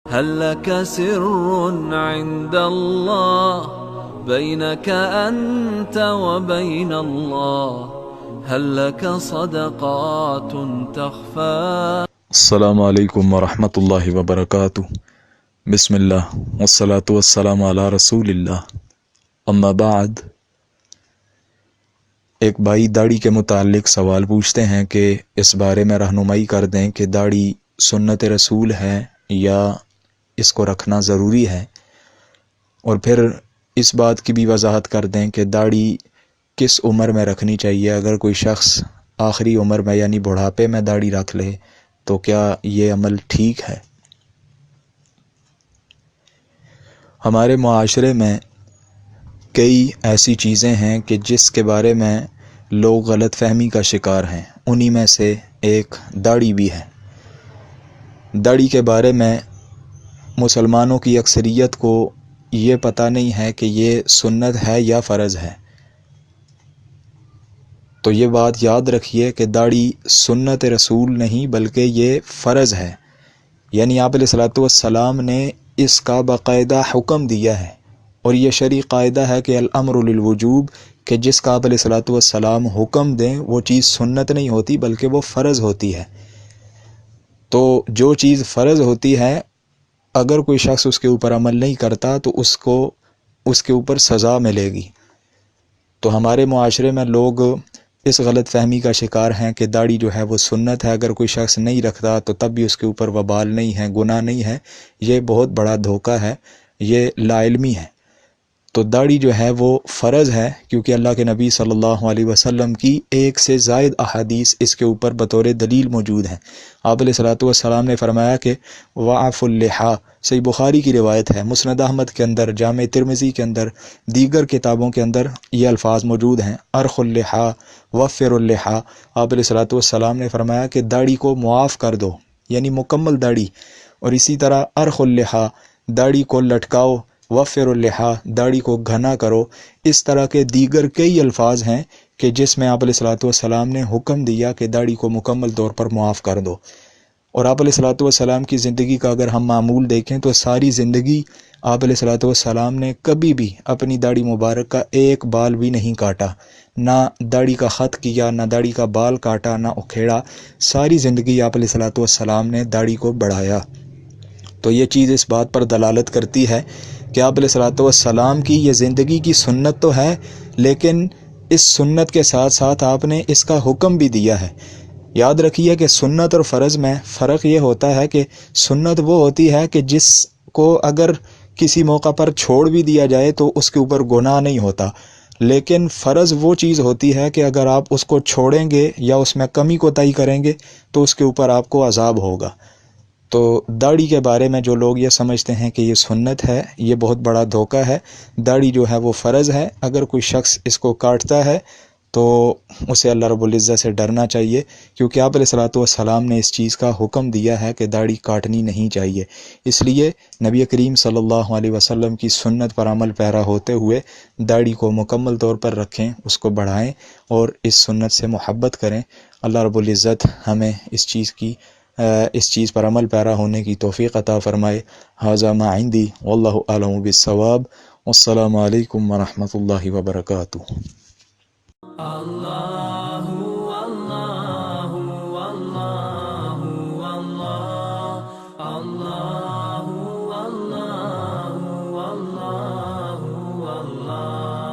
هل لك سر عند الله بينك أنت وبين الله هل لك صدقات تخفى. السلام علیکم ورحمۃ اللہ وبرکاتہ۔ بسم اللہ والصلاة والسلام علی رسول اللہ، اما بعد۔ ایک بھائی داڑھی کے متعلق سوال پوچھتے ہیں کہ اس بارے میں رہنمائی کر دیں کہ داڑھی سنت رسول ہے یا اس کو رکھنا ضروری ہے، اور پھر اس بات کی بھی وضاحت کر دیں کہ داڑھی کس عمر میں رکھنی چاہیے۔ اگر کوئی شخص آخری عمر میں یعنی بڑھاپے میں داڑھی رکھ لے تو کیا یہ عمل ٹھیک ہے؟ ہمارے معاشرے میں کئی ایسی چیزیں ہیں کہ جس کے بارے میں لوگ غلط فہمی کا شکار ہیں، انہی میں سے ایک داڑھی بھی ہے۔ داڑھی کے بارے میں مسلمانوں کی اکثریت کو یہ پتہ نہیں ہے کہ یہ سنت ہے یا فرض ہے۔ تو یہ بات یاد رکھیے کہ داڑھی سنت رسول نہیں بلکہ یہ فرض ہے، یعنی آپ علیہ الصلوۃ والسلام نے اس کا باقاعدہ حکم دیا ہے، اور یہ شرعی قاعدہ ہے کہ الامر للوجوب، کہ جس کا آپ علیہ الصلوۃ والسلام حکم دیں وہ چیز سنت نہیں ہوتی بلکہ وہ فرض ہوتی ہے۔ تو جو چیز فرض ہوتی ہے اگر کوئی شخص اس کے اوپر عمل نہیں کرتا تو اس کو اس کے اوپر سزا ملے گی۔ تو ہمارے معاشرے میں لوگ اس غلط فہمی کا شکار ہیں کہ داڑھی جو ہے وہ سنت ہے، اگر کوئی شخص نہیں رکھتا تو تب بھی اس کے اوپر وبال نہیں ہے، گناہ نہیں ہے۔ یہ بہت بڑا دھوکہ ہے، یہ لا علمی ہے۔ تو داڑھی جو ہے وہ فرض ہے، کیونکہ اللہ کے نبی صلی اللہ علیہ وسلم کی ایک سے زائد احادیث اس کے اوپر بطور دلیل موجود ہیں۔ آپ علیہ الصلوۃ والسلام نے فرمایا کہ وَعَفُ اللِّحَا، صحیح بخاری کی روایت ہے، مسند احمد کے اندر، جامع ترمذی کے اندر، دیگر کتابوں کے اندر یہ الفاظ موجود ہیں، ارخ اللحا وفر اللحا۔ آپ علیہ الصلوۃ والسلام نے فرمایا کہ داڑھی کو معاف کر دو، یعنی مکمل داڑھی، اور اسی طرح ارخ اللحا، داڑھی کو لٹکاؤ، وفر اللحا، داڑھی کو گھنا کرو۔ اس طرح کے دیگر کئی الفاظ ہیں کہ جس میں آپ علیہ الصلوۃ والسلام نے حکم دیا کہ داڑھی کو مکمل طور پر معاف کر دو۔ اور آپ علیہ الصلوۃ والسلام کی زندگی کا اگر ہم معمول دیکھیں تو ساری زندگی آپ علیہ الصلوۃ والسلام نے کبھی بھی اپنی داڑھی مبارک کا ایک بال بھی نہیں کاٹا، نہ داڑھی کا خط کیا، نہ داڑھی کا بال کاٹا، نہ اکھیڑا۔ ساری زندگی آپ علیہ الصلوۃ والسلام نے داڑھی کو بڑھایا۔ تو یہ چیز اس بات پر دلالت کرتی ہے کہ آپ علیہ الصلوۃ والسلام کی یہ زندگی کی سنت تو ہے، لیکن اس سنت کے ساتھ ساتھ آپ نے اس کا حکم بھی دیا ہے۔ یاد رکھیے کہ سنت اور فرض میں فرق یہ ہوتا ہے کہ سنت وہ ہوتی ہے کہ جس کو اگر کسی موقع پر چھوڑ بھی دیا جائے تو اس کے اوپر گناہ نہیں ہوتا، لیکن فرض وہ چیز ہوتی ہے کہ اگر آپ اس کو چھوڑیں گے یا اس میں کمی کوتاہی کریں گے تو اس کے اوپر آپ کو عذاب ہوگا۔ تو داڑھی کے بارے میں جو لوگ یہ سمجھتے ہیں کہ یہ سنت ہے، یہ بہت بڑا دھوکہ ہے۔ داڑھی جو ہے وہ فرض ہے، اگر کوئی شخص اس کو کاٹتا ہے تو اسے اللہ رب العزت سے ڈرنا چاہیے، کیونکہ آپ علیہ الصلوۃ والسلام نے اس چیز کا حکم دیا ہے کہ داڑھی کاٹنی نہیں چاہیے۔ اس لیے نبی کریم صلی اللہ علیہ وسلم کی سنت پر عمل پیرا ہوتے ہوئے داڑھی کو مکمل طور پر رکھیں، اس کو بڑھائیں اور اس سنت سے محبت کریں۔ اللہ رب العزت ہمیں اس چیز پر عمل پیرا ہونے کی توفیق عطا فرمائے۔ ھذا ما عندی واللہ اعلم بالصواب، والسلام علیکم ورحمۃ اللہ وبرکاتہ۔ اللہ